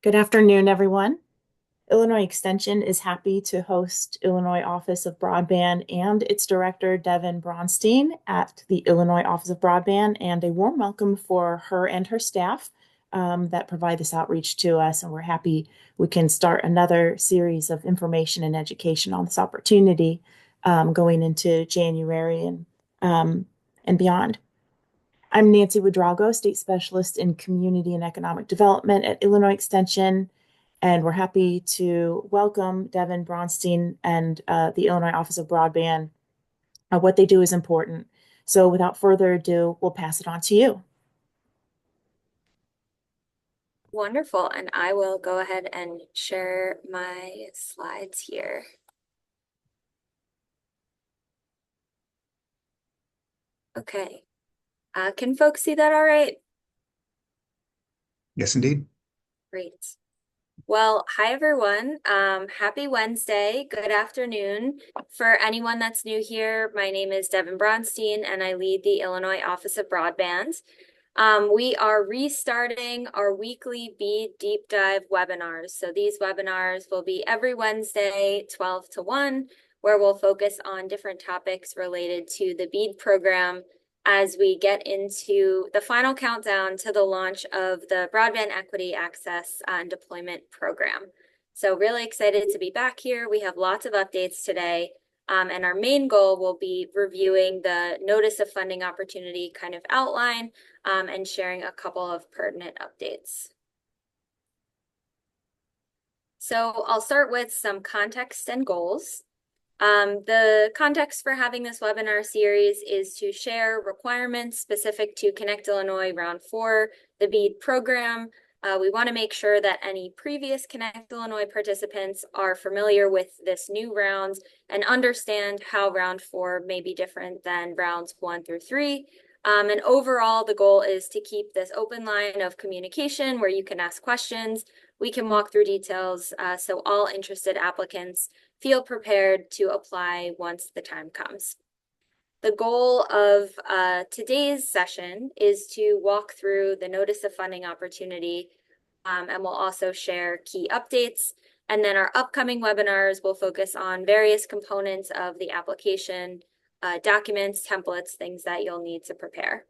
Good afternoon, everyone. Illinois Extension is happy to host Illinois Office of Broadband and its director, Devin Bronstein, at the Illinois Office of Broadband, and a warm welcome for her and her staff that provide this outreach to us. And we're happy we can start another series of information and education on this opportunity going into January and beyond. I'm Nancy Ouedraogo, State Specialist in Community and Economic Development at Illinois Extension, and we're happy to welcome Devin Bronstein and the Illinois Office of Broadband. What they do is important. So without further ado, we'll pass it on to you. Wonderful. And I will go ahead and share my slides here. Okay. Can folks see that all right? Yes, indeed. Great. Well, hi everyone. Happy Wednesday. Good afternoon. For anyone that's new here, my name is Devin Bronstein and I lead the Illinois Office of Broadband. We are restarting our weekly BEAD deep dive webinars. So these webinars will be every Wednesday, 12 to 1, where we'll focus on different topics related to the BEAD program as we get into the final countdown to the launch of the Broadband Equity Access and Deployment Program. So really excited to be back here. We have lots of updates today. And our main goal will be reviewing the Notice of Funding Opportunity kind of outline and sharing a couple of pertinent updates. So I'll start with some context and goals. The context for having this webinar series is to share requirements specific to Connect Illinois Round 4, the BEAD program. We want to make sure that any previous Connect Illinois participants are familiar with this new round and understand how Round 4 may be different than Rounds 1 through 3. And overall, the goal is to keep this open line of communication where you can ask questions. We can walk through details so all interested applicants feel prepared to apply once the time comes. The goal of today's session is to walk through the Notice of Funding Opportunity, and we'll also share key updates. And then our upcoming webinars will focus on various components of the application, documents, templates, things that you'll need to prepare.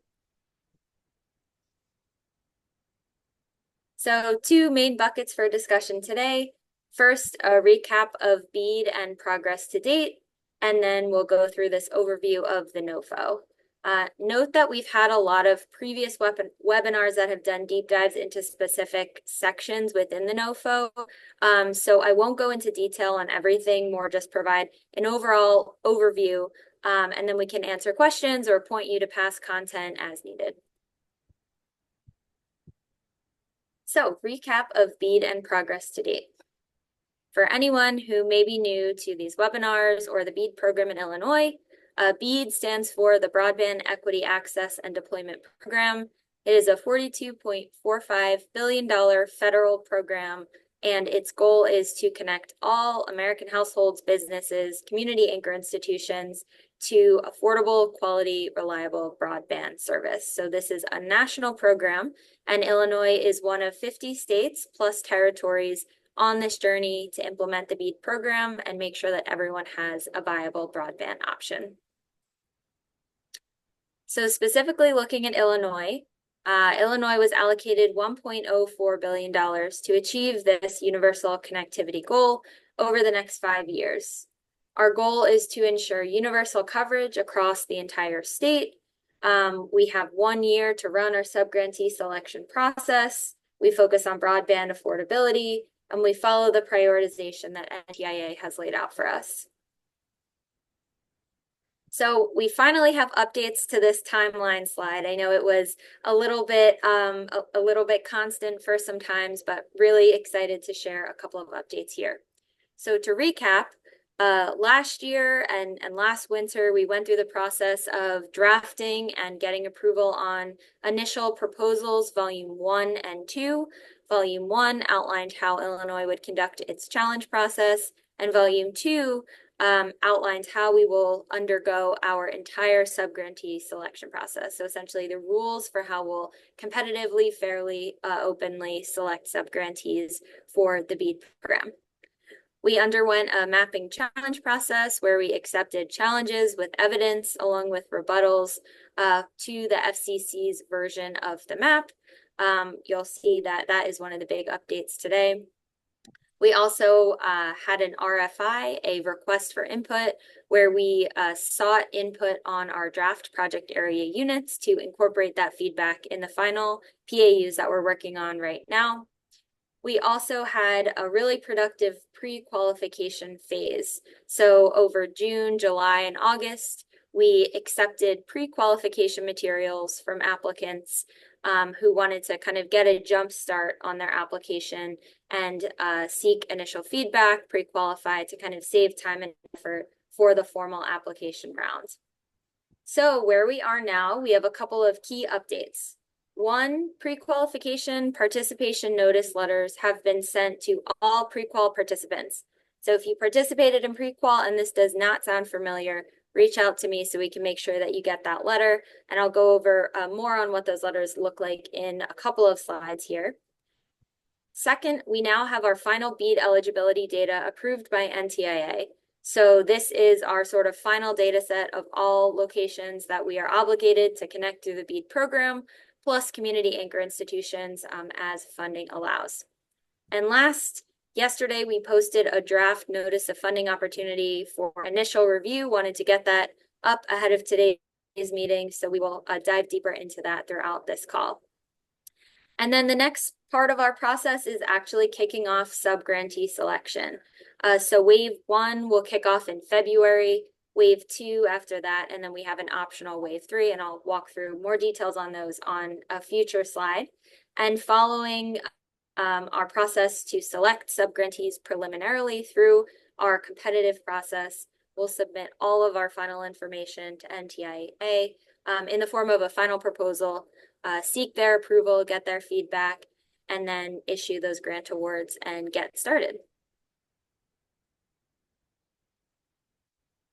So 2 main buckets for discussion today. First, a recap of BEAD and progress to date, and then we'll go through this overview of the NOFO. Note that we've had a lot of previous webinars that have done deep dives into specific sections within the NOFO, so I won't go into detail on everything, more just provide an overall overview, and then we can answer questions or point you to past content as needed. So, recap of BEAD and progress to date. For anyone who may be new to these webinars or the BEAD program in Illinois, BEAD stands for the Broadband Equity Access and Deployment Program. It is a $42.45 billion federal program, and its goal is to connect all American households, businesses, community anchor institutions to affordable, quality, reliable broadband service. So this is a national program, and Illinois is one of 50 states plus territories on this journey to implement the BEAD program and make sure that everyone has a viable broadband option. So specifically looking at Illinois, Illinois was allocated $1.04 billion to achieve this universal connectivity goal over the next 5 years. Our goal is to ensure universal coverage across the entire state. We have 1 year to run our subgrantee selection process. We focus on broadband affordability, and we follow the prioritization that NTIA has laid out for us. So we finally have updates to this timeline slide. I know it was a little bit constant for some times, but really excited to share a couple of updates here. So to recap, last year and last winter, we went through the process of drafting and getting approval on initial proposals, volume 1 and 2. Volume 1 outlined how Illinois would conduct its challenge process, and volume 2 outlines how we will undergo our entire subgrantee selection process. So essentially the rules for how we'll competitively, fairly, openly select subgrantees for the BEAD program. We underwent a mapping challenge process where we accepted challenges with evidence along with rebuttals to the FCC's version of the map. You'll see that that is one of the big updates today. We also had an RFI, a request for input, where we sought input on our draft project area units to incorporate that feedback in the final PAUs that we're working on right now. We also had a really productive pre-qualification phase. So over June, July, and August, we accepted pre-qualification materials from applicants who wanted to kind of get a jump start on their application and seek initial feedback, pre-qualify to kind of save time and effort for the formal application round. So where we are now, we have a couple of key updates. One, pre-qualification participation notice letters have been sent to all pre-qual participants. So if you participated in pre-qual and this does not sound familiar, reach out to me so we can make sure that you get that letter. And I'll go over more on what those letters look like in a couple of slides here. Second, we now have our final BEAD eligibility data approved by NTIA. So this is our sort of final data set of all locations that we are obligated to connect through the BEAD program, plus community anchor institutions as funding allows. And last, yesterday we posted a draft notice of funding opportunity for initial review. Wanted to get that up ahead of today's meeting, so we will dive deeper into that throughout this call. And then the next part of our process is actually kicking off subgrantee selection. So wave 1 will kick off in February, wave 2 after that, and then we have an optional wave 3, and I'll walk through more details on those on a future slide. And following our process to select subgrantees preliminarily through our competitive process, we'll submit all of our final information to NTIA in the form of a final proposal, seek their approval, get their feedback, and then issue those grant awards and get started.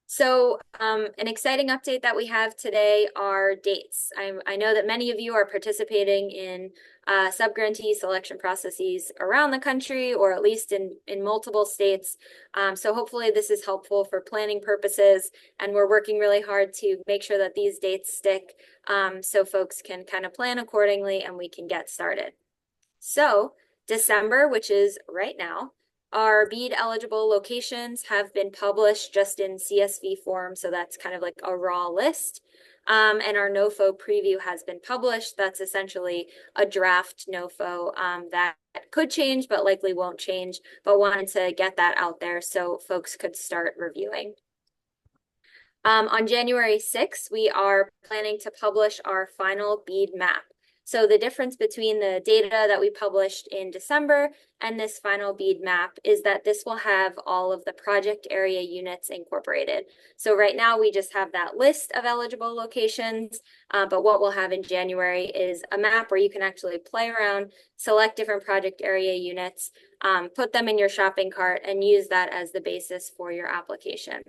So an exciting update that we have today are dates. I know that many of you are participating in subgrantee selection processes around the country, or at least in multiple states. So hopefully this is helpful for planning purposes, and we're working really hard to make sure that these dates stick so folks can kind of plan accordingly and we can get started. So December, which is right now, our BEAD eligible locations have been published just in CSV form, so that's kind of like a raw list. And our NOFO preview has been published. That's essentially a draft NOFO that could change, but likely won't change, but wanted to get that out there so folks could start reviewing. On January 6th, we are planning to publish our final BEAD map. So the difference between the data that we published in December and this final BEAD map is that this will have all of the project area units incorporated. So right now we just have that list of eligible locations, but what we'll have in January is a map where you can actually play around, select different project area units, put them in your shopping cart, and use that as the basis for your application.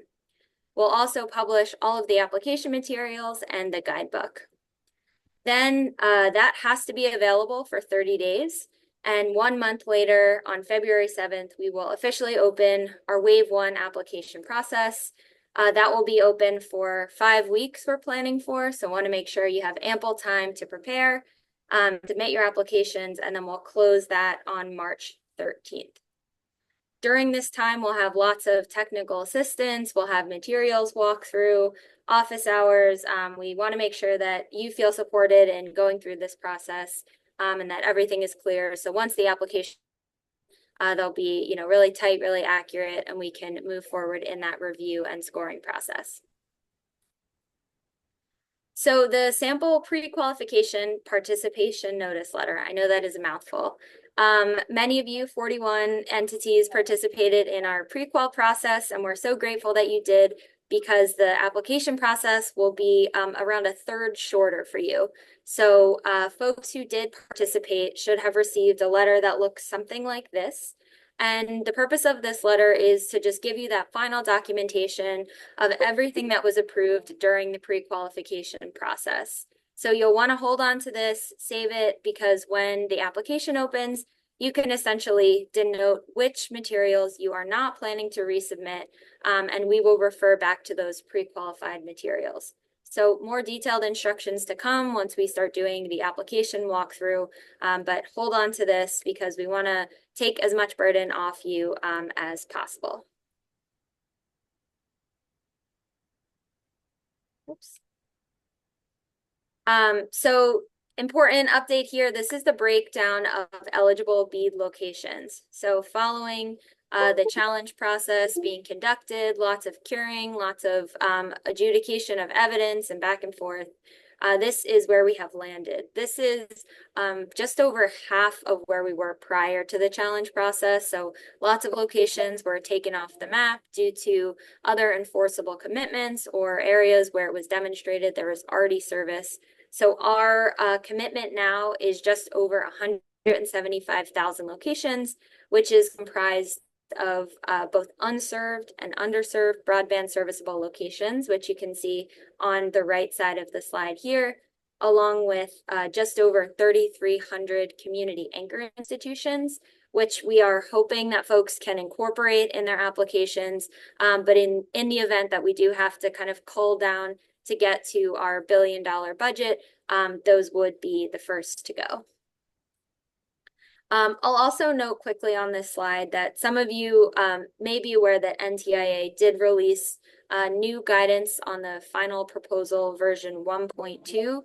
We'll also publish all of the application materials and the guidebook. Then that has to be available for 30 days. And 1 month later, on February 7th, we will officially open our Wave 1 application process. That will be open for 5 weeks we're planning for. So want to make sure you have ample time to prepare, submit your applications, and then we'll close that on March 13th. During this time, we'll have lots of technical assistance. We'll have materials walkthrough, office hours. We want to make sure that you feel supported in going through this process and that everything is clear. So once the application, they'll be, really tight, really accurate, and we can move forward in that review and scoring process. So the sample pre-qualification participation notice letter, I know that is a mouthful. Many of you, 41 entities, participated in our pre-qual process, and we're so grateful that you did, because the application process will be around a third shorter for you. So folks who did participate should have received a letter that looks something like this. And the purpose of this letter is to just give you that final documentation of everything that was approved during the pre-qualification process. So you'll want to hold on to this, save it, because when the application opens, you can essentially denote which materials you are not planning to resubmit, and we will refer back to those pre-qualified materials. So more detailed instructions to come once we start doing the application walkthrough, but hold on to this because we want to take as much burden off you as possible. Oops. So important update here. This is the breakdown of eligible BEAD locations. So following the challenge process being conducted, lots of curing, lots of adjudication of evidence and back and forth. This is where we have landed. This is just over half of where we were prior to the challenge process. So lots of locations were taken off the map due to other enforceable commitments or areas where it was demonstrated there was already service. So our commitment now is just over 175,000 locations, which is comprised of both unserved and underserved broadband serviceable locations, which you can see on the right side of the slide here, along with just over 3,300 community anchor institutions, which we are hoping that folks can incorporate in their applications. But in the event that we do have to kind of cull down to get to our $1 billion budget, those would be the first to go. I'll also note quickly on this slide that some of you may be aware that NTIA did release new guidance on the final proposal version 1.2,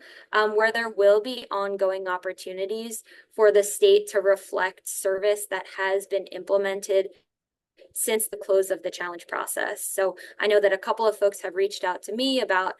where there will be ongoing opportunities for the state to reflect service that has been implemented since the close of the challenge process. So I know that a couple of folks have reached out to me about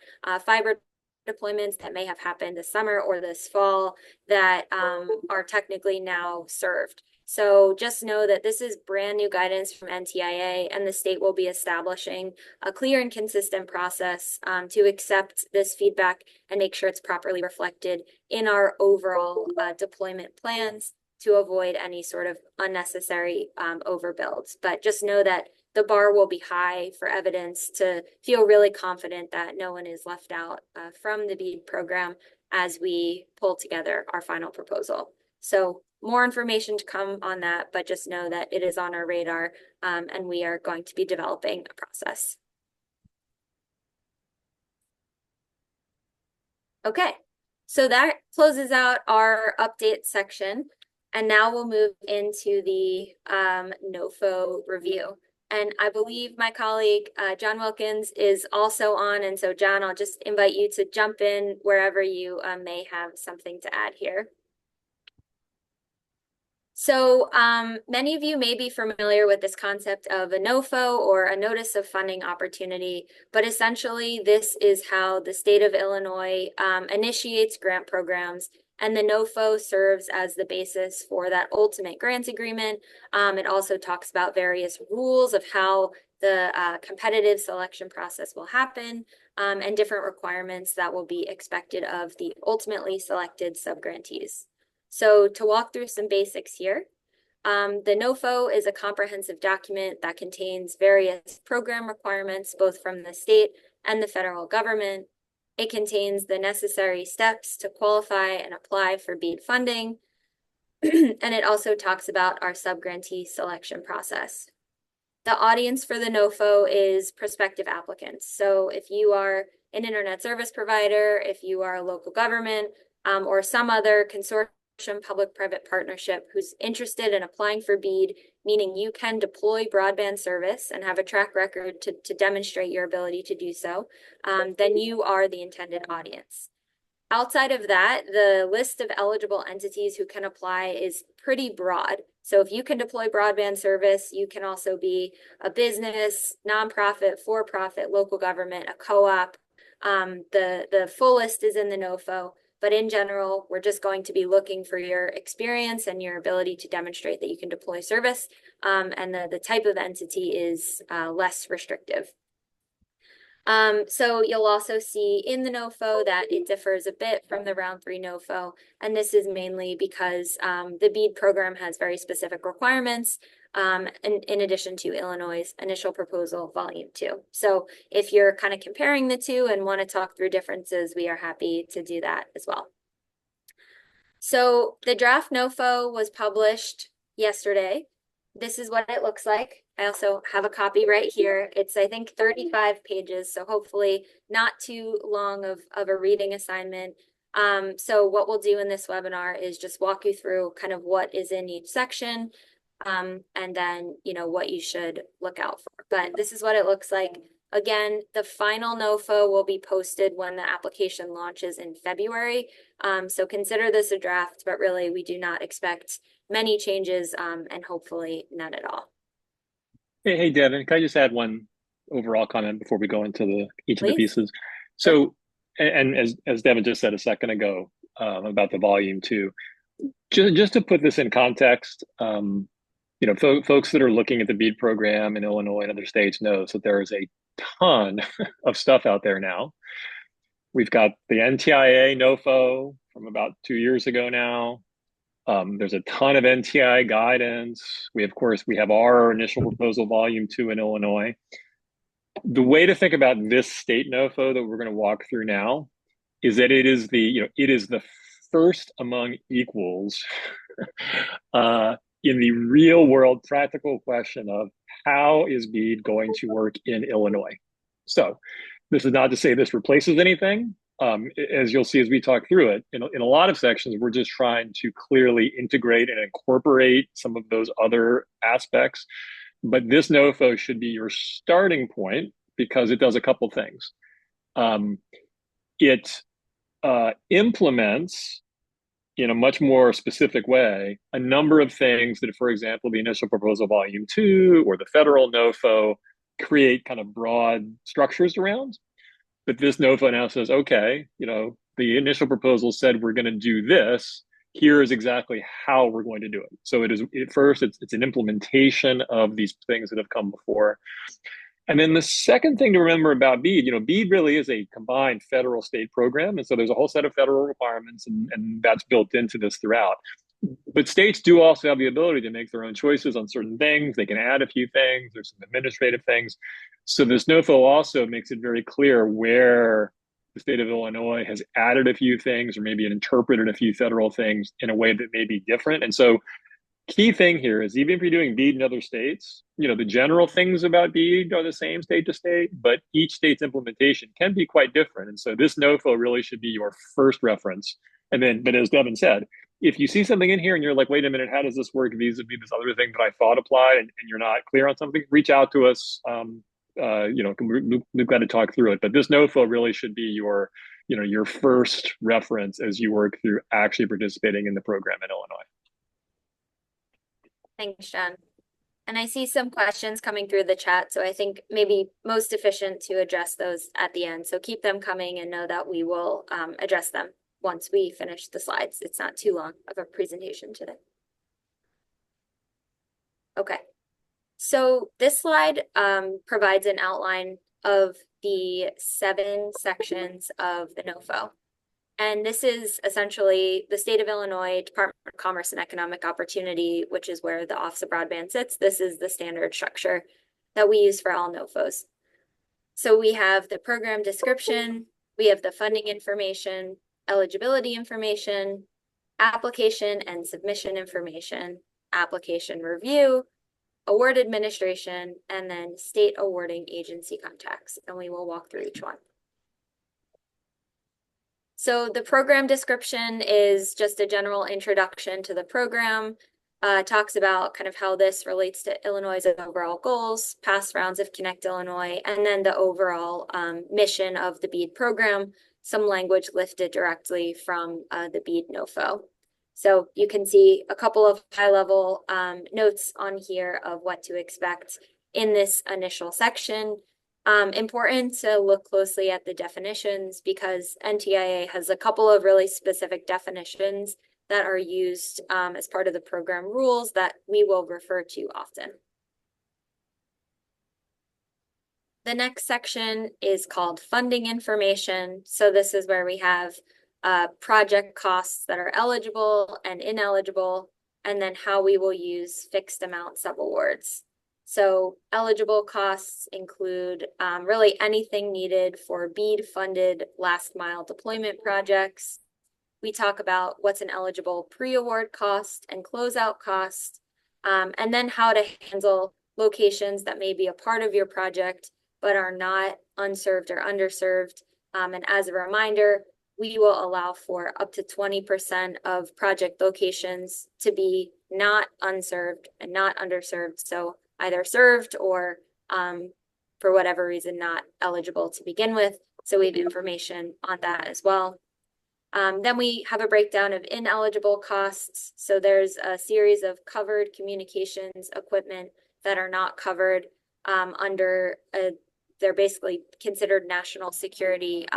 fiber deployments that may have happened this summer or this fall that are technically now served. So just know that this is brand new guidance from NTIA, and the state will be establishing a clear and consistent process to accept this feedback and make sure it's properly reflected in our overall deployment plans to avoid any sort of unnecessary overbuilds. But just know that the bar will be high for evidence to feel really confident that no one is left out from the BEAD program as we pull together our final proposal. So more information to come on that, but just know that it is on our radar and we are going to be developing a process. Okay, so that closes out our update section. And now we'll move into the NOFO review. And I believe my colleague, John Wilkins, is also on. And so, John, I'll just invite you to jump in wherever you may have something to add here. So many of you may be familiar with this concept of a NOFO or a notice of funding opportunity, but essentially this is how the state of Illinois initiates grant programs, and the NOFO serves as the basis for that ultimate grant agreement. It also talks about various rules of how the competitive selection process will happen and different requirements that will be expected of the ultimately selected subgrantees. So to walk through some basics here, the NOFO is a comprehensive document that contains various program requirements, both from the state and the federal government. It contains the necessary steps to qualify and apply for BEAD funding. And it also talks about our subgrantee selection process. The audience for the NOFO is prospective applicants. So if you are an internet service provider, if you are a local government, or some other consortium public-private partnership who's interested in applying for BEAD, meaning you can deploy broadband service and have a track record to demonstrate your ability to do so, then you are the intended audience. Outside of that, the list of eligible entities who can apply is pretty broad. So if you can deploy broadband service, you can also be a business, nonprofit, for-profit, local government, a co-op. The full list is in the NOFO. But in general, we're just going to be looking for your experience and your ability to demonstrate that you can deploy service. And the type of entity is less restrictive. So you'll also see in the NOFO that it differs a bit from the round 3 NOFO. And this is mainly because the BEAD program has very specific requirements in addition to Illinois' initial proposal, volume two. So if you're kind of comparing the two and want to talk through differences, we are happy to do that as well. So the draft NOFO was published yesterday. This is what it looks like. I also have a copy right here. It's, I think, 35 pages, so hopefully not too long of a reading assignment. So what we'll do in this webinar is just walk you through kind of what is in each section, and then, what you should look out for. But this is what it looks like. Again, the final NOFO will be posted when the application launches in February. So consider this a draft, but really we do not expect many changes, and hopefully none at all. Hey, Devin, can I just add one overall comment before we go into each of the Please. pieces? Sure. So, and as Devin just said a second ago, about the volume two, just to put this in context, folks that are looking at the BEAD program in Illinois and other states knows that there is a ton of stuff out there now. We've got the NTIA NOFO from about 2 years ago now. There's a ton of NTI guidance. Of course, we have our initial proposal, volume two in Illinois. The way to think about this state NOFO that we're going to walk through now is that it is the first among equals in the real world practical question of how is BEAD going to work in Illinois. So this is not to say this replaces anything. As you'll see as we talk through it, in a lot of sections, we're just trying to clearly integrate and incorporate some of those other aspects. But this NOFO should be your starting point because it does a couple things. It implements in a much more specific way a number of things that, for example, the initial proposal volume two or the federal NOFO create kind of broad structures around. But this NOFO now says, okay, the initial proposal said we're going to do this. Here is exactly how we're going to do it. So it's an implementation of these things that have come before. And then the second thing to remember about BEAD, BEAD really is a combined federal state program. And so there's a whole set of federal requirements, and that's built into this throughout. But states do also have the ability to make their own choices on certain things. They can add a few things. There's some administrative things. So this NOFO also makes it very clear where the state of Illinois has added a few things or maybe interpreted a few federal things in a way that may be different. And so key thing here is even if you're doing BEAD in other states, the general things about BEAD are the same state to state, but each state's implementation can be quite different. And so this NOFO really should be your first reference. And then, but as Devin said, if you see something in here and you're like, wait a minute, how does this work vis-a-vis this other thing that I thought applied, and you're not clear on something, reach out to us. We've got to talk through it. But this NOFO really should be your first reference as you work through actually participating in the program in Illinois. Thanks, John. And I see some questions coming through the chat, so I think maybe most efficient to address those at the end. So keep them coming and know that we will address them once we finish the slides. It's not too long of a presentation today. Okay. So this slide provides an outline of the 7 sections of the NOFO. And this is essentially the state of Illinois Department of Commerce and Economic Opportunity, which is where the Office of Broadband sits. This is the standard structure that we use for all NOFOs. So we have the program description, we have the funding information, eligibility information, application and submission information, application review, award administration, and then state awarding agency contacts. And we will walk through each one. So the program description is just a general introduction to the program, talks about kind of how this relates to Illinois' overall goals, past rounds of Connect Illinois, and then the overall mission of the BEAD program, some language lifted directly from the BEAD NOFO. So you can see a couple of high-level notes on here of what to expect in this initial section. Important to look closely at the definitions because NTIA has a couple of really specific definitions that are used as part of the program rules that we will refer to often. The next section is called funding information. So this is where we have project costs that are eligible and ineligible, and then how we will use fixed amount subawards. So eligible costs include really anything needed for BEAD funded last mile deployment projects. We talk about what's an eligible pre-award cost and closeout cost, and then how to handle locations that may be a part of your project but are not unserved or underserved. And as a reminder, we will allow for up to 20% of project locations to be not unserved and not underserved. So either served or for whatever reason not eligible to begin with. So we have information on that as well. Then we have a breakdown of ineligible costs. So there's a series of covered communications equipment that are not covered they're basically considered national security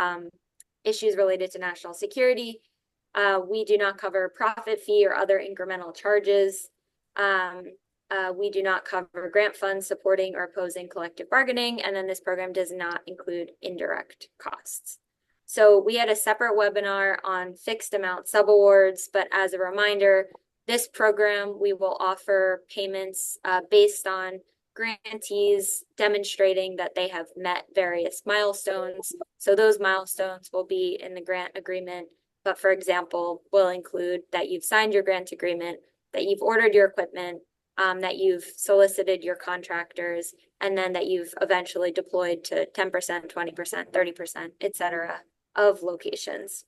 issues related to national security. We do not cover profit fee or other incremental charges. We do not cover grant funds supporting or opposing collective bargaining. And then this program does not include indirect costs. So we had a separate webinar on fixed amount subawards, but as a reminder, this program, we will offer payments based on grantees demonstrating that they have met various milestones. So those milestones will be in the grant agreement, but for example, will include that you've signed your grant agreement, that you've ordered your equipment, that you've solicited your contractors, and then that you've eventually deployed to 10%, 20%, 30%, et cetera, of locations.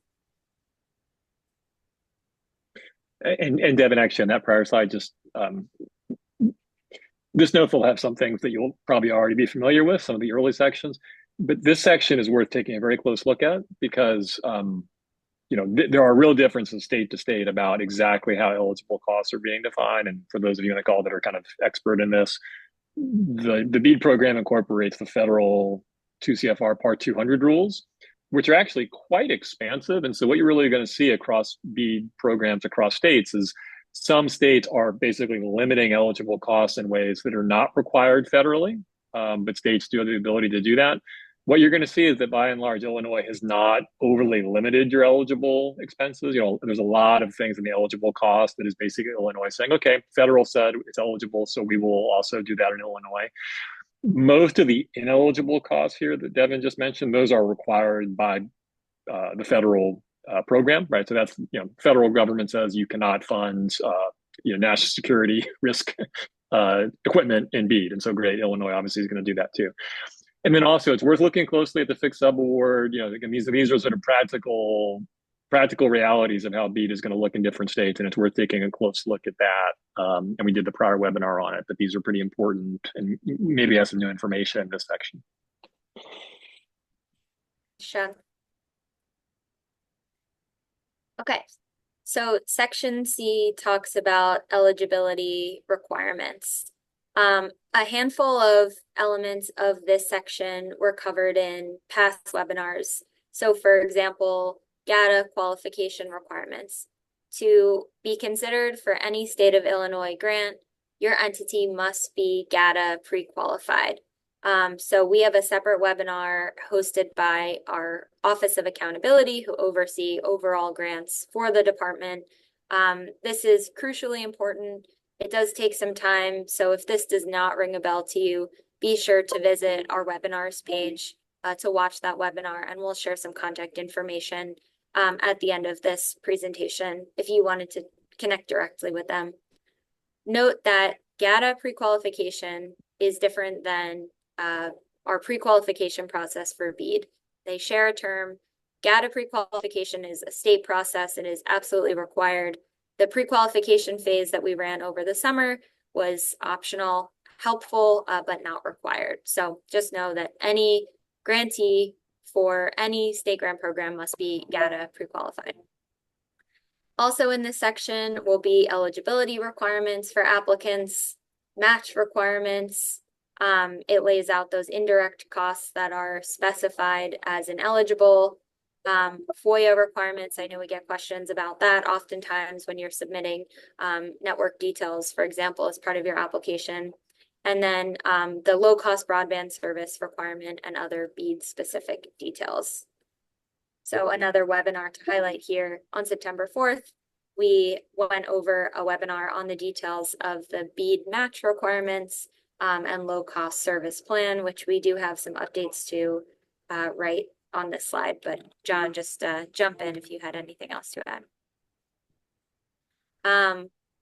And Devin, actually, on that prior slide, just this NOFO will have some things that you'll probably already be familiar with, some of the early sections, but this section is worth taking a very close look at because there are real differences state to state about exactly how eligible costs are being defined. And for those of you on the call that are kind of expert in this, the BEAD program incorporates the federal 2 CFR Part 200 rules, which are actually quite expansive. And so what you're really going to see across BEAD programs across states is some states are basically limiting eligible costs in ways that are not required federally, but states do have the ability to do that. What you're going to see is that by and large, Illinois has not overly limited your eligible expenses. There's a lot of things in the eligible cost that is basically Illinois saying, okay, federal said it's eligible, so we will also do that in Illinois. Most of the ineligible costs here that Devin just mentioned, those are required by the federal program, right? So that's, federal government says you cannot fund, national security risk equipment in BEAD. And so great, Illinois obviously is going to do that too. And then also it's worth looking closely at the fixed subaward. Again, these are sort of practical realities of how BEAD is going to look in different states. And it's worth taking a close look at that. And we did the prior webinar on it, but these are pretty important and maybe have some new information in this section. Sure. Okay, so section C talks about eligibility requirements. A handful of elements of this section were covered in past webinars. So for example, GATA qualification requirements. To be considered for any state of Illinois grant, your entity must be GATA pre-qualified. So we have a separate webinar hosted by our Office of Accountability, who oversee overall grants for the department. This is crucially important. It does take some time. So if this does not ring a bell to you, be sure to visit our webinars page to watch that webinar, and we'll share some contact information at the end of this presentation if you wanted to connect directly with them. Note that GATA pre-qualification is different than our pre-qualification process for BEAD. They share a term. GATA pre-qualification is a state process and is absolutely required. The pre-qualification phase that we ran over the summer was optional, helpful, but not required. So just know that any grantee for any state grant program must be GATA pre-qualified. Also in this section will be eligibility requirements for applicants, match requirements. It lays out those indirect costs that are specified as ineligible. FOIA requirements, I know we get questions about that oftentimes when you're submitting network details, for example, as part of your application. And then the low-cost broadband service requirement and other BEAD-specific details. So another webinar to highlight here on September 4th we went over a webinar on the details of the BEAD match requirements and low-cost service plan, which we do have some updates to right on this slide. But John, just jump in if you had anything else to add.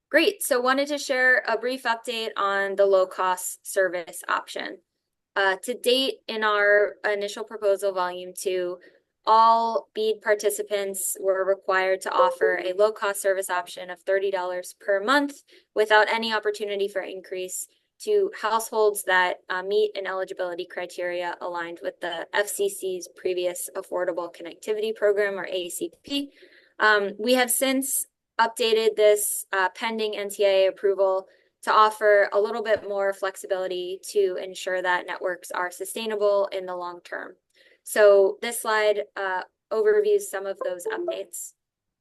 Great. So wanted to share a brief update on the low-cost service option. To date, in our initial proposal, Volume 2, all BEAD participants were required to offer a low-cost service option of $30 per month without any opportunity for increase to households that meet an eligibility criteria aligned with the FCC's previous Affordable Connectivity Program, or ACP. We have since updated this pending NTIA approval to offer a little bit more flexibility to ensure that networks are sustainable in the long term. So this slide overviews some of those updates.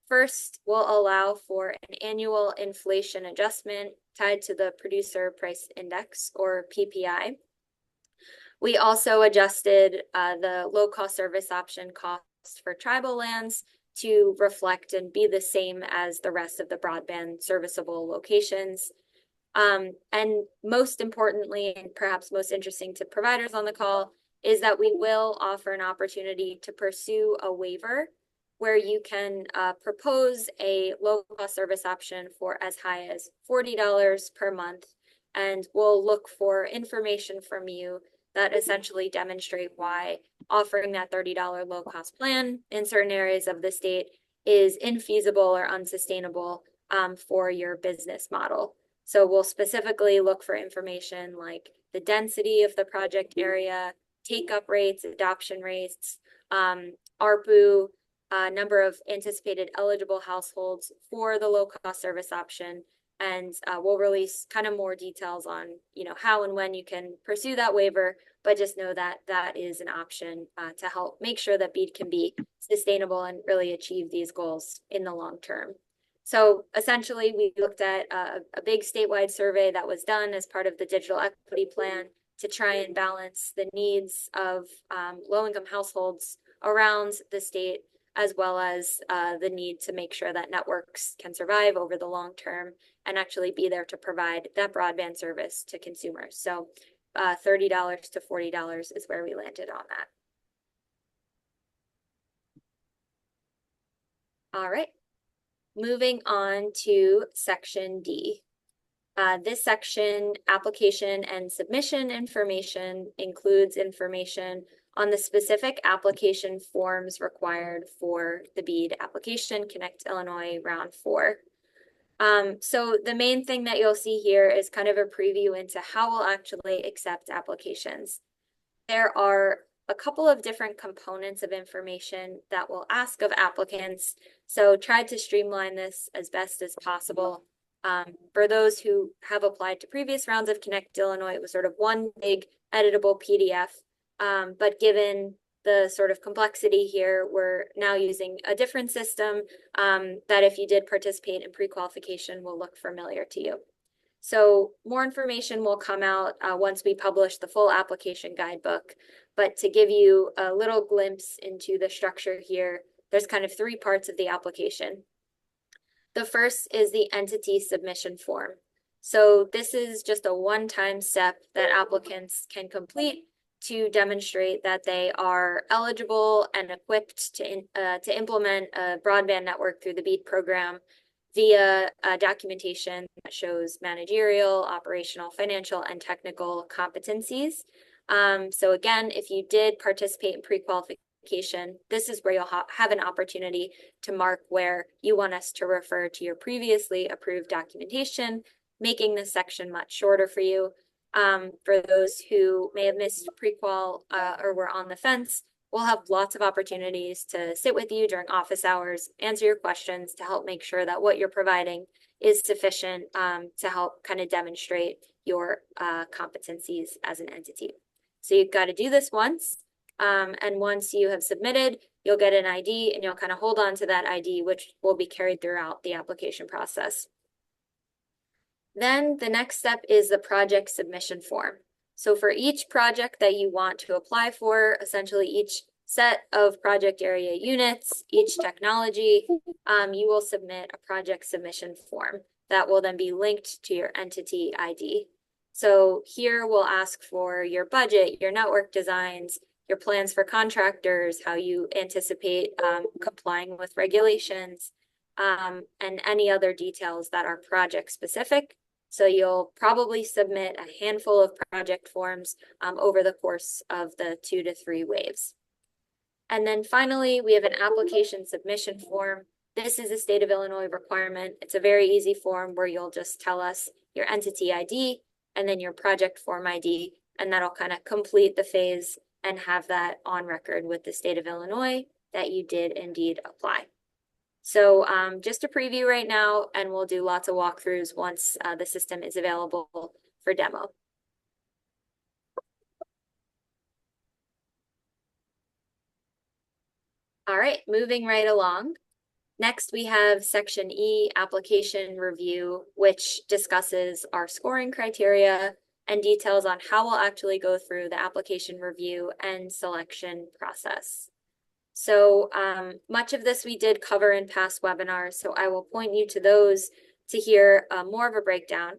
First, we'll allow for an annual inflation adjustment tied to the Producer Price Index, or PPI. We also adjusted the low-cost service option cost for tribal lands to reflect and be the same as the rest of the broadband serviceable locations. And most importantly, and perhaps most interesting to providers on the call, is that we will offer an opportunity to pursue a waiver where you can propose a low-cost service option for as high as $40 per month. And we'll look for information from you that essentially demonstrate why offering that $30 low-cost plan in certain areas of the state is infeasible or unsustainable for your business model. So we'll specifically look for information like the density of the project area, take-up rates, adoption rates, ARPU, number of anticipated eligible households for the low-cost service option, and we'll release kind of more details on, how and when you can pursue that waiver, but just know that that is an option to help make sure that BEAD can be sustainable and really achieve these goals in the long term. So essentially, we looked at a big statewide survey that was done as part of the Digital Equity Plan to try and balance the needs of low-income households around the state, as well as the need to make sure that networks can survive over the long term and actually be there to provide that broadband service to consumers. So $30 to $40 is where we landed on that. All right. Moving on to Section D. This section, application and submission information, includes information on the specific application forms required for the BEAD application, Connect Illinois Round 4. So the main thing that you'll see here is kind of a preview into how we'll actually accept applications. There are a couple of different components of information that we'll ask of applicants. So tried to streamline this as best as possible. For those who have applied to previous rounds of Connect Illinois, it was sort of one big editable PDF. But given the sort of complexity here, we're now using a different system that if you did participate in pre-qualification will look familiar to you. So more information will come out once we publish the full application guidebook. But to give you a little glimpse into the structure here, there's kind of three parts of the application. The first is the entity submission form. So this is just a one-time step that applicants can complete to demonstrate that they are eligible and equipped to implement a broadband network through the BEAD program via documentation that shows managerial, operational, financial, and technical competencies. So again, if you did participate in pre-qualification, this is where you'll have an opportunity to mark where you want us to refer to your previously approved documentation, making this section much shorter for you. For those who may have missed pre-qual or were on the fence, we'll have lots of opportunities to sit with you during office hours, answer your questions to help make sure that what you're providing is sufficient to help kind of demonstrate your competencies as an entity. So you've got to do this once. And once you have submitted, you'll get an ID and you'll kind of hold on to that ID, which will be carried throughout the application process. Then the next step is the project submission form. So for each project that you want to apply for, essentially each set of project area units, each technology, you will submit a project submission form that will then be linked to your entity ID. So here we'll ask for your budget, your network designs, your plans for contractors, how you anticipate complying with regulations, and any other details that are project specific. So you'll probably submit a handful of project forms over the course of the 2 to 3 waves. And then finally, we have an application submission form. This is a state of Illinois requirement. It's a very easy form where you'll just tell us your entity ID and then your project form ID, and that'll kind of complete the phase and have that on record with the state of Illinois that you did indeed apply. So just a preview right now, and we'll do lots of walkthroughs once the system is available for demo. All right, moving right along. Next, we have Section E, Application Review, which discusses our scoring criteria and details on how we'll actually go through the application review and selection process. So much of this we did cover in past webinars, so I will point you to those to hear more of a breakdown.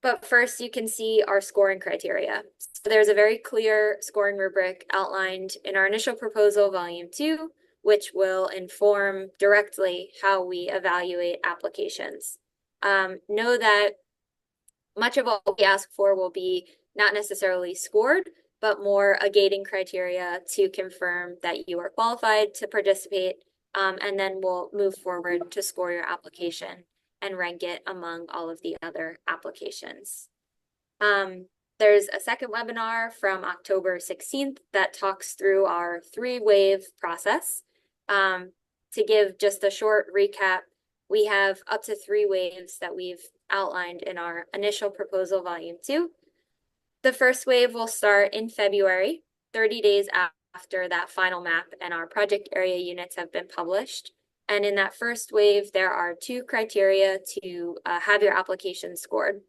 But first, you can see our scoring criteria. So there's a very clear scoring rubric outlined in our initial proposal, Volume 2, which will inform directly how we evaluate applications. Know that much of what we ask for will be not necessarily scored, but more a gating criteria to confirm that you are qualified to participate, and then we'll move forward to score your application and rank it among all of the other applications. There's a second webinar from October 16th that talks through our 3-wave process. To give just a short recap, we have up to 3 waves that we've outlined in our initial proposal, Volume 2. The first wave will start in February, 30 days after that final map and our project area units have been published. And in that first wave, there are 2 criteria to have your application scored.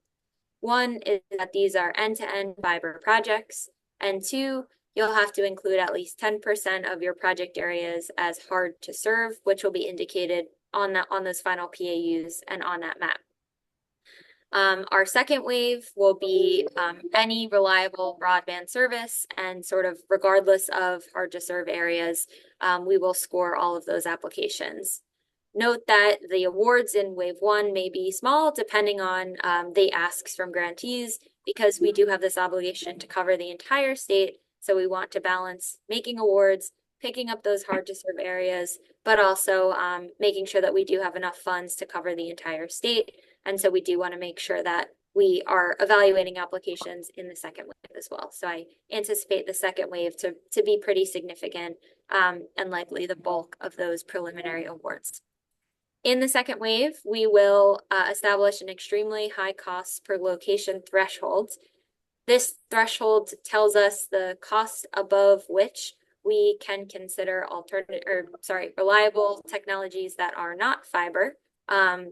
One is that these are end-to-end fiber projects, and 2, you'll have to include at least 10% of your project areas as hard to serve, which will be indicated on those final PAUs and on that map. Our second wave will be any reliable broadband service, and sort of regardless of hard to serve areas, we will score all of those applications. Note that the awards in wave 1 may be small depending on the asks from grantees, because we do have this obligation to cover the entire state. So we want to balance making awards, picking up those hard to serve areas, but also making sure that we do have enough funds to cover the entire state. And so we do want to make sure that we are evaluating applications in the second wave as well. So I anticipate the second wave to be pretty significant, and likely the bulk of those preliminary awards. In the second wave, we will establish an extremely high cost per location threshold. This threshold tells us the cost above which we can consider reliable technologies that are not fiber.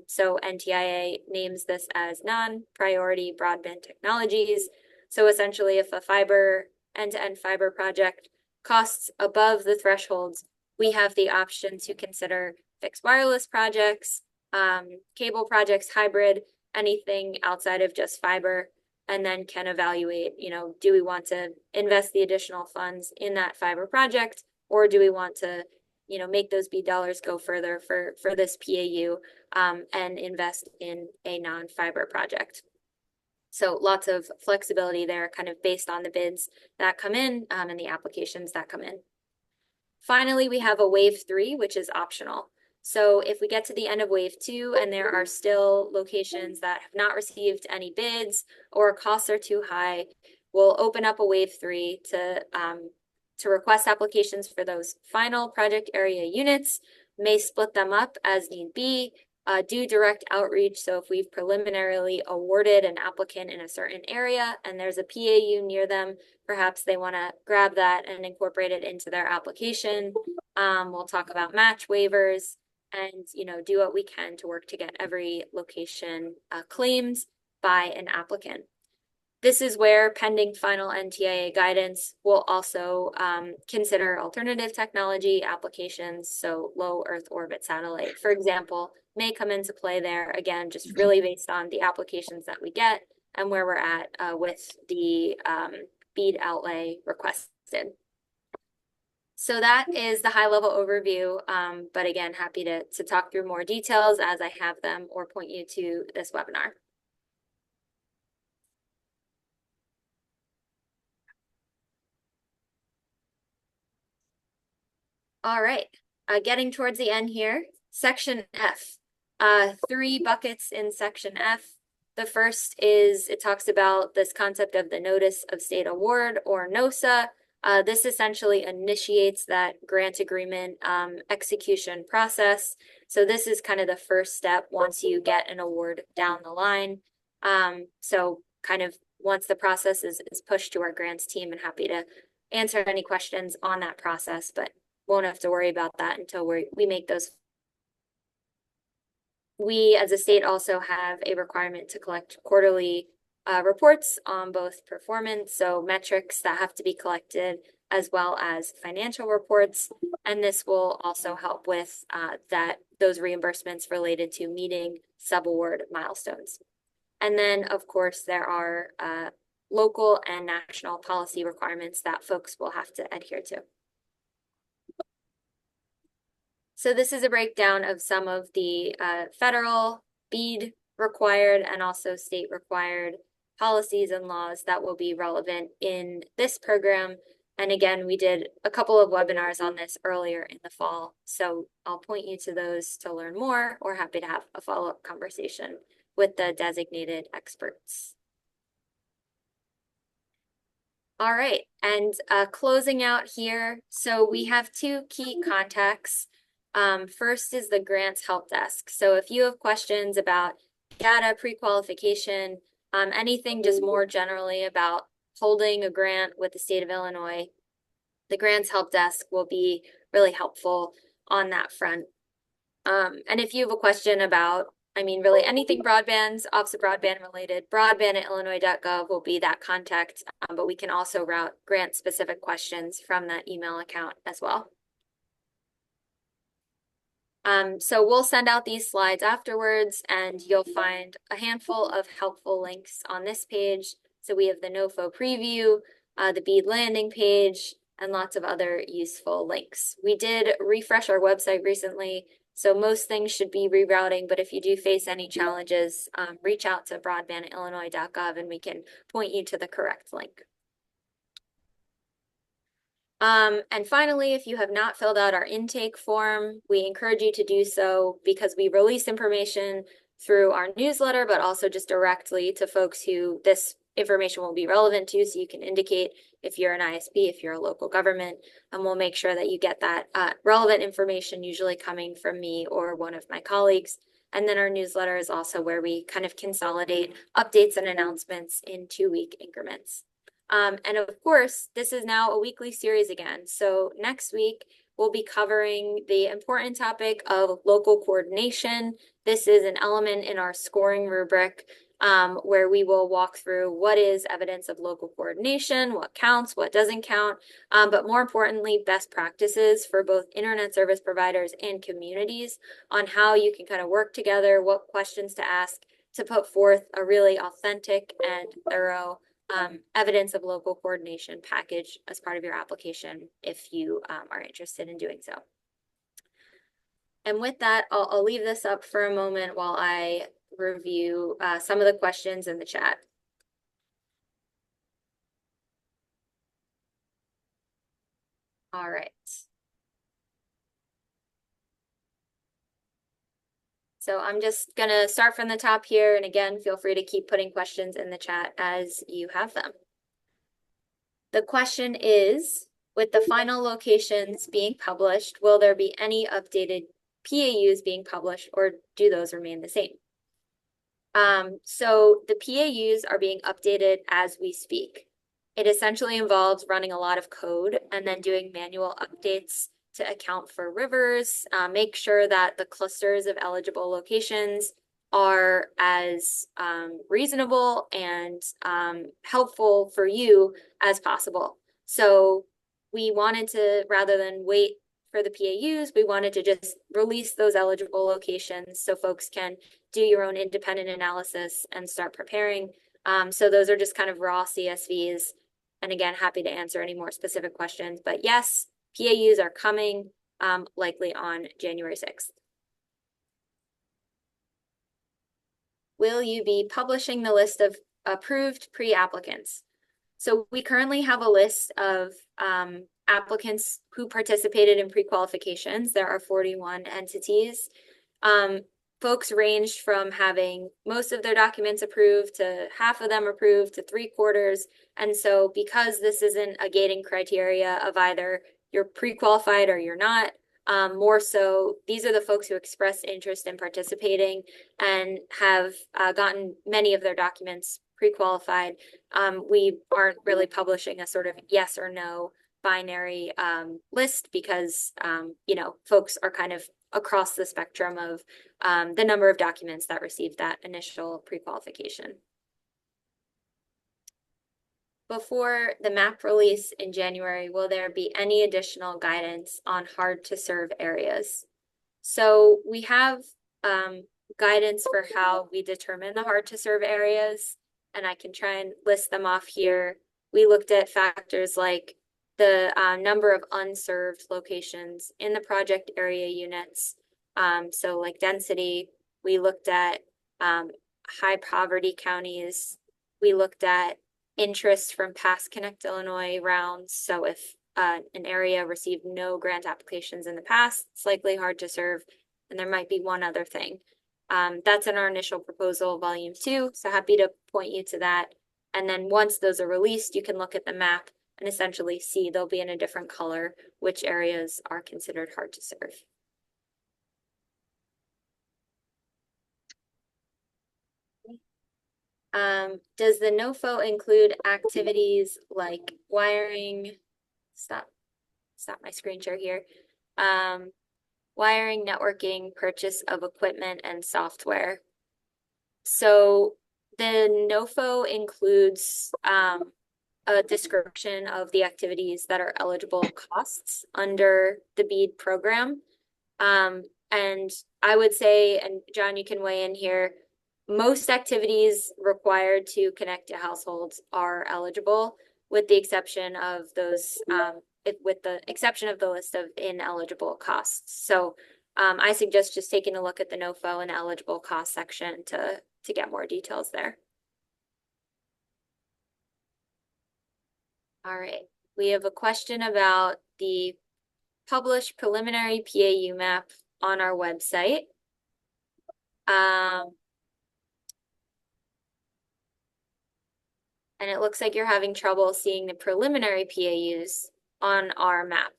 So NTIA names this as non-priority broadband technologies. So essentially, if a end-to-end fiber project costs above the thresholds, we have the option to consider fixed wireless projects, cable projects, hybrid, anything outside of just fiber, and then can evaluate, do we want to invest the additional funds in that fiber project, or do we want to, make those BEAD dollars go further for this PAU, and invest in a non-fiber project. So lots of flexibility there, kind of based on the bids that come in, and the applications that come in. Finally, we have a wave 3, which is optional. So if we get to the end of wave 2 and there are still locations that have not received any bids or costs are too high, we'll open up a wave 3 to request applications for those final project area units, may split them up as need be, do direct outreach. So if we've preliminarily awarded an applicant in a certain area and there's a PAU near them, perhaps they want to grab that and incorporate it into their application. We'll talk about match waivers and, do what we can to work to get every location claimed by an applicant. This is where, pending final NTIA guidance, we'll also consider alternative technology applications, so low Earth orbit satellite, for example, may come into play there, again, just really based on the applications that we get and where we're at with the BEAD outlay requested. So that is the high-level overview, but again, happy to talk through more details as I have them or point you to this webinar. All right, getting towards the end here, Section F. 3 buckets in Section F. The first is, it talks about this concept of the Notice of State Award, or NOSA. This essentially initiates that grant agreement execution process. So this is kind of the first step once you get an award down the line. So kind of once the process is pushed to our grants team, and happy to answer any questions on that process, but won't have to worry about that until we make those. We, as a state, also have a requirement to collect quarterly reports on both performance, so metrics that have to be collected, as well as financial reports. And this will also help with those reimbursements related to meeting subaward milestones. And then, of course, there are local and national policy requirements that folks will have to adhere to. So this is a breakdown of some of the federal BEAD required and also state required policies and laws that will be relevant in this program. And again, we did a couple of webinars on this earlier in the fall. So I'll point you to those to learn more, or happy to have a follow-up conversation with the designated experts. All right, and closing out here. So we have 2 key contacts. First is the grants help desk. So if you have questions about data pre-qualification, anything just more generally about holding a grant with the state of Illinois, the grants help desk will be really helpful on that front. And if you have a question about, really anything broadband, Office of Broadband related, broadband@illinois.gov will be that contact, but we can also route grant specific questions from that email account as well. So we'll send out these slides afterwards, and you'll find a handful of helpful links on this page. So we have the NOFO preview, the BEAD landing page, and lots of other useful links. We did refresh our website recently, so most things should be rerouting, but if you do face any challenges, reach out to broadband@illinois.gov and we can point you to the correct link. And finally, if you have not filled out our intake form, we encourage you to do so, because we release information through our newsletter, but also just directly to folks who this information will be relevant to, so you can indicate if you're an ISP, if you're a local government, and we'll make sure that you get that relevant information, usually coming from me or one of my colleagues. And then our newsletter is also where we kind of consolidate updates and announcements in 2-week increments. And of course, this is now a weekly series again. So next week, we'll be covering the important topic of local coordination. This is an element in our scoring rubric, where we will walk through what is evidence of local coordination, what counts, what doesn't count, but more importantly, best practices for both internet service providers and communities on how you can kind of work together, what questions to ask to put forth a really authentic and thorough evidence of local coordination package as part of your application, if you are interested in doing so. And with that, I'll leave this up for a moment while I review some of the questions in the chat. All right. So I'm just gonna start from the top here. And again, feel free to keep putting questions in the chat as you have them. The question is, with the final locations being published, will there be any updated PAUs being published, or do those remain the same? So the PAUs are being updated as we speak. It essentially involves running a lot of code and then doing manual updates to account for rivers, make sure that the clusters of eligible locations are as reasonable and helpful for you as possible. So we wanted to, rather than wait for the PAUs, we wanted to just release those eligible locations so folks can do your own independent analysis and start preparing. So those are just kind of raw CSVs. And again, happy to answer any more specific questions. But yes, PAUs are coming likely on January 6th. Will you be publishing the list of approved pre-applicants? So we currently have a list of applicants who participated in pre-qualifications. There are 41 entities. Folks ranged from having most of their documents approved to half of them approved to 3/4. And so because this isn't a gating criteria of either you're pre-qualified or you're not, more so, these are the folks who expressed interest in participating and have gotten many of their documents pre-qualified. We aren't really publishing a sort of yes or no binary list because, folks are kind of across the spectrum of the number of documents that received that initial pre-qualification. Before the map release in January, will there be any additional guidance on hard to serve areas? So we have guidance for how we determine the hard to serve areas, and I can try and list them off here. We looked at factors like the number of unserved locations in the project area units. So like density, we looked at high poverty counties. We looked at interest from past Connect Illinois rounds. So if an area received no grant applications in the past, it's likely hard to serve. And there might be one other thing. That's in our initial proposal, volume 2. So happy to point you to that. And then once those are released, you can look at the map and essentially see they'll be in a different color which areas are considered hard to serve. Does the NOFO include activities like wiring, stop my screen share here, wiring, networking, purchase of equipment, and software? So the NOFO includes a description of the activities that are eligible costs under the BEAD program. And I would say, and John, you can weigh in here, most activities required to connect to households are eligible, with the exception of those, with the exception of the list of ineligible costs. So I suggest just taking a look at the NOFO and eligible cost section to get more details there. All right, we have a question about the published preliminary PAU map on our website. And it looks like you're having trouble seeing the preliminary PAUs on our map.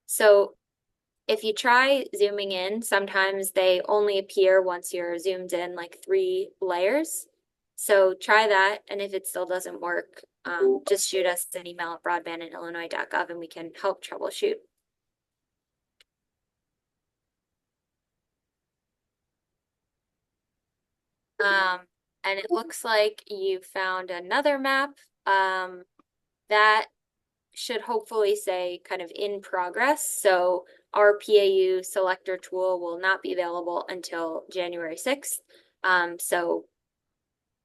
So if you try zooming in, sometimes they only appear once you're zoomed in like 3 layers. So try that, and if it still doesn't work, just shoot us an email at broadband@illinois.gov and we can help troubleshoot. And it looks like you found another map that should hopefully say kind of in progress. So our PAU selector tool will not be available until January 6th. So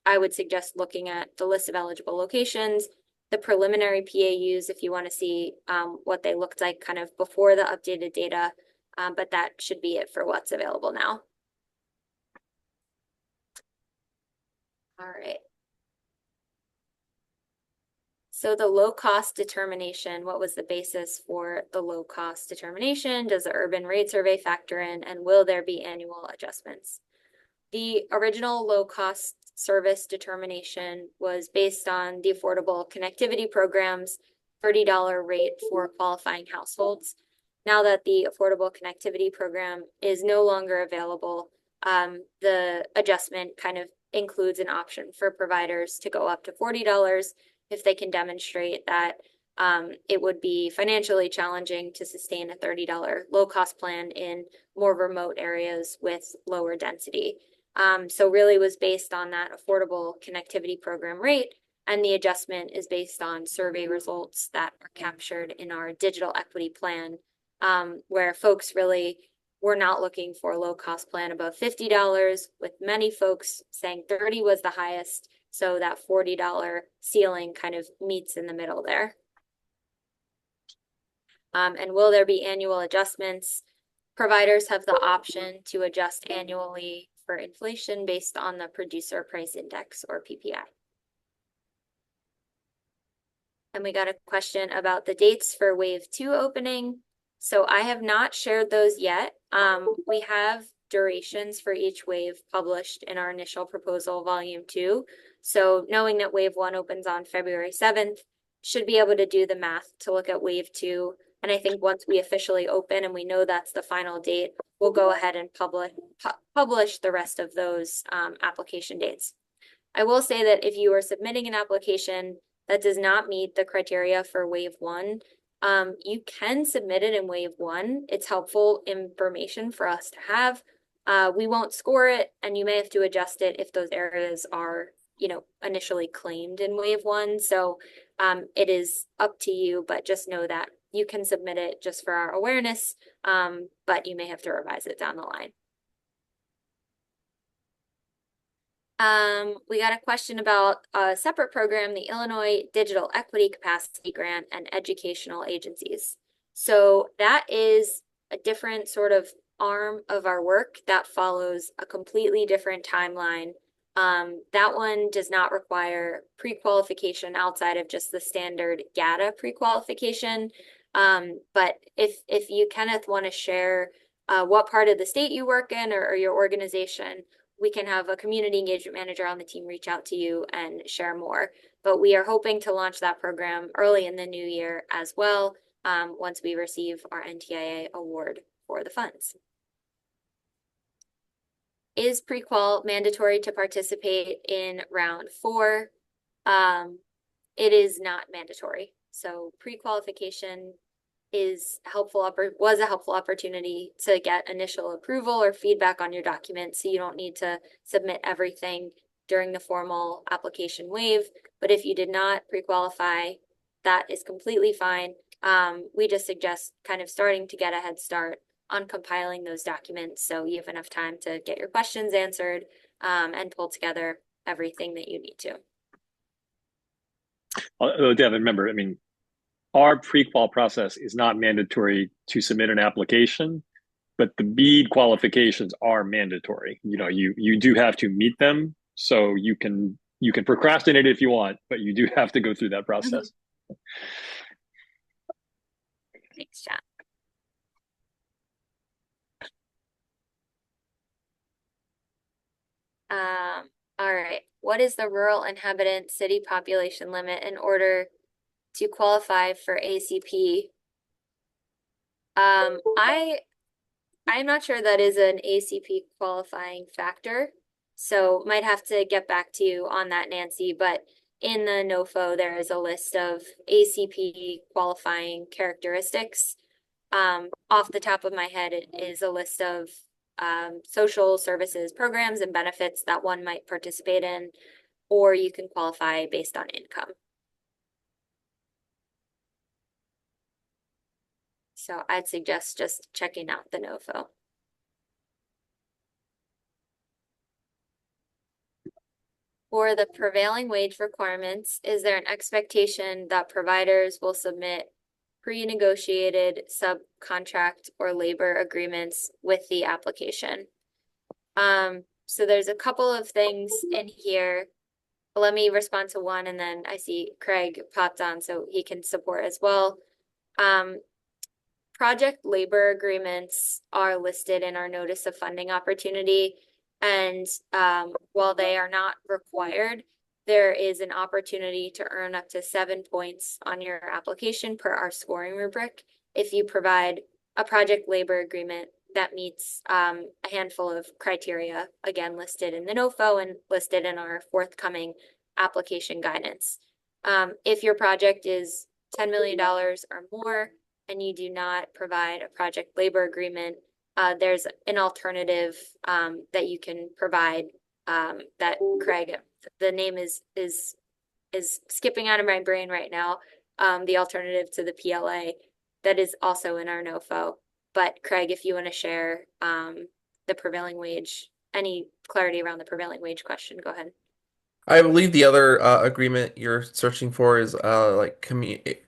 I would suggest looking at the list of eligible locations, the preliminary PAUs if you want to see what they looked like kind of before the updated data, but that should be it for what's available now. All right. So the low cost determination, what was the basis for the low cost determination? Does the urban rate survey factor in, and will there be annual adjustments? The original low cost service determination was based on the Affordable Connectivity Program's $30 rate for qualifying households. Now that the Affordable Connectivity Program is no longer available, the adjustment kind of includes an option for providers to go up to $40 if they can demonstrate that it would be financially challenging to sustain a $30 low-cost plan in more remote areas with lower density. So really was based on that affordable connectivity program rate, and the adjustment is based on survey results that are captured in our digital equity plan, where folks really were not looking for a low-cost plan above $50, with many folks saying 30 was the highest, so that $40 ceiling kind of meets in the middle there. And will there be annual adjustments? Providers have the option to adjust annually for inflation based on the producer price index, or PPI. And we got a question about the dates for wave 2 opening. So I have not shared those yet. We have durations for each wave published in our initial proposal, volume 2. So knowing that wave 1 opens on February 7th, should be able to do the math to look at wave 2. And I think once we officially open and we know that's the final date, we'll go ahead and publish the rest of those application dates. I will say that if you are submitting an application that does not meet the criteria for wave 1, you can submit it in wave 1. It's helpful information for us to have. We won't score it, and you may have to adjust it if those areas are, initially claimed in wave 1. So it is up to you, but just know that you can submit it just for our awareness, but you may have to revise it down the line. We got a question about a separate program, the Illinois Digital Equity Capacity Grant and educational agencies. So that is a different sort of arm of our work that follows a completely different timeline. That one does not require pre-qualification outside of just the standard GATA pre-qualification. But if you, Kenneth, want to share what part of the state you work in, or your organization, we can have a community engagement manager on the team reach out to you and share more. But we are hoping to launch that program early in the new year as well, once we receive our NTIA award for the funds. Is pre-qual mandatory to participate in round 4? It is not mandatory. So pre-qualification was a helpful opportunity to get initial approval or feedback on your document, so you don't need to submit everything during the formal application wave. But if you did not pre-qualify, that is completely fine. We just suggest kind of starting to get a head start on compiling those documents so you have enough time to get your questions answered, and pull together everything that you need to. Although, Devin, remember, our pre-qual process is not mandatory to submit an application, but the BEAD qualifications are mandatory. You do have to meet them, so you can procrastinate if you want, but you do have to go through that process. Thanks, John. All right. What is the rural inhabitant city population limit in order to qualify for ACP? I'm not sure that is an ACP qualifying factor, so might have to get back to you on that, Nancy. But in the NOFO, there is a list of ACP qualifying characteristics. Off the top of my head, it is a list of social services programs and benefits that one might participate in, or you can qualify based on income. So I'd suggest just checking out the NOFO. For the prevailing wage requirements, is there an expectation that providers will submit pre-negotiated subcontract or labor agreements with the application? So there's a couple of things in here. Let me respond to one, and then I see Craig popped on, so he can support as well. Project labor agreements are listed in our notice of funding opportunity, and while they are not required, there is an opportunity to earn up to 7 points on your application per our scoring rubric if you provide a project labor agreement that meets a handful of criteria, again listed in the NOFO and listed in our forthcoming application guidance. If your project is $10 million or more, and you do not provide a project labor agreement, there's an alternative that you can provide that Craig, the name is skipping out of my brain right now. The alternative to the PLA that is also in our NOFO. But Craig, if you want to share the prevailing wage, any clarity around the prevailing wage question, go ahead. I believe the other agreement you're searching for is like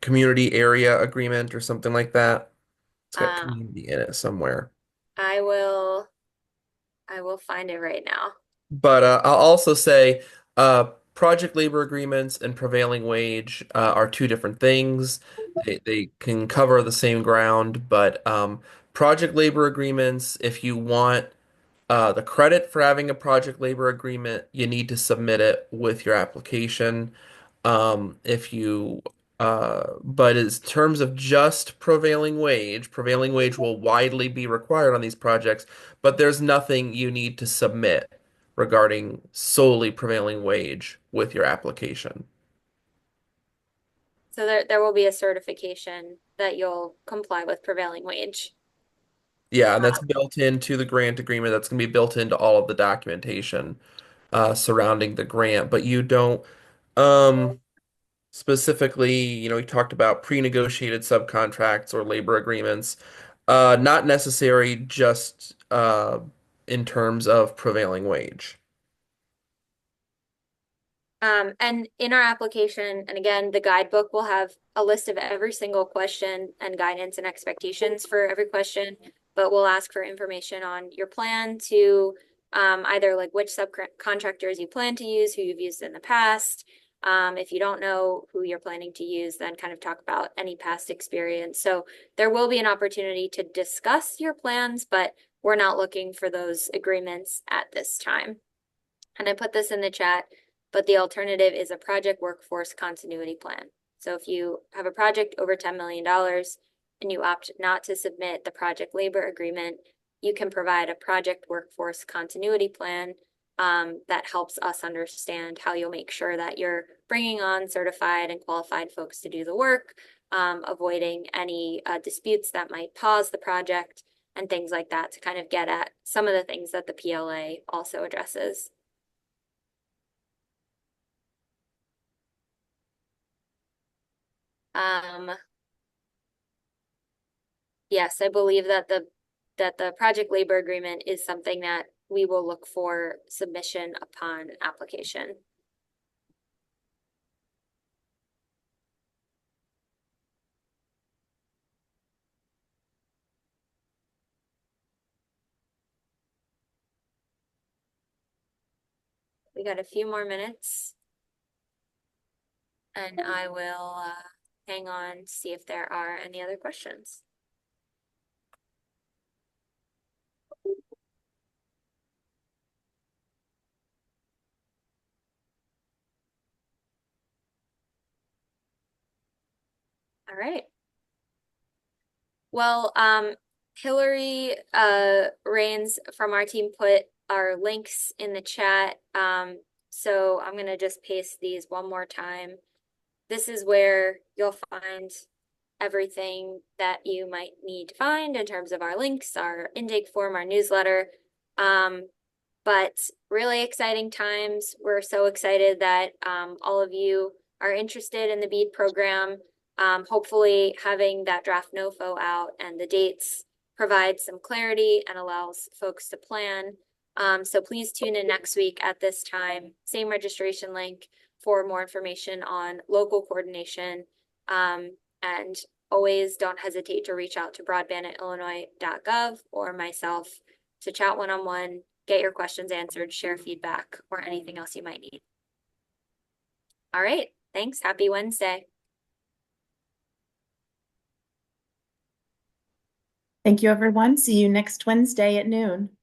community area agreement or something like that. It's got Uh, community in it somewhere. I will I will find it right now. But I'll also say project labor agreements and prevailing wage are two different things. They can cover the same ground, but project labor agreements, if you want the credit for having a project labor agreement, you need to submit it with your application. If you, but in terms of just prevailing wage will widely be required on these projects, but there's nothing you need to submit regarding solely prevailing wage with your application. So there will be a certification that you'll comply with prevailing wage. Yeah, and that's built into the grant agreement. That's going to be built into all of the documentation surrounding the grant, but you don't. Um, Specifically, we talked about pre-negotiated subcontracts or labor agreements. Not necessary just in terms of prevailing wage. And in our application, and again, the guidebook will have a list of every single question and guidance and expectations for every question, but we'll ask for information on your plan to either like which subcontractors you plan to use, who you've used in the past. If you don't know who you're planning to use, then kind of talk about any past experience. So there will be an opportunity to discuss your plans, but we're not looking for those agreements at this time. And I put this in the chat, but the alternative is a project workforce continuity plan. So if you have a project over $10 million and you opt not to submit the project labor agreement, you can provide a project workforce continuity plan that helps us understand how you'll make sure that you're bringing on certified and qualified folks to do the work, avoiding any disputes that might pause the project and things like that to kind of get at some of the things that the PLA also addresses. Um, yes, I believe that the project labor agreement is something that we will look for submission upon application. We got a few more minutes, and I will hang on to see if there are any other questions. All right. Well, Hillary Rains from our team put our links in the chat. So I'm gonna just paste these one more time. This is where you'll find everything that you might need to find in terms of our links, our intake form, our newsletter. But really exciting times. We're so excited that all of you are interested in the BEAD program. Hopefully having that draft NOFO out and the dates provides some clarity and allows folks to plan. So please tune in next week at this time, same registration link for more information on local coordination. And always don't hesitate to reach out to broadband@illinois.gov or myself to chat one-on-one, get your questions answered, share feedback, or anything else you might need. All right, thanks. Happy Wednesday. Thank you, everyone. See you next Wednesday at noon.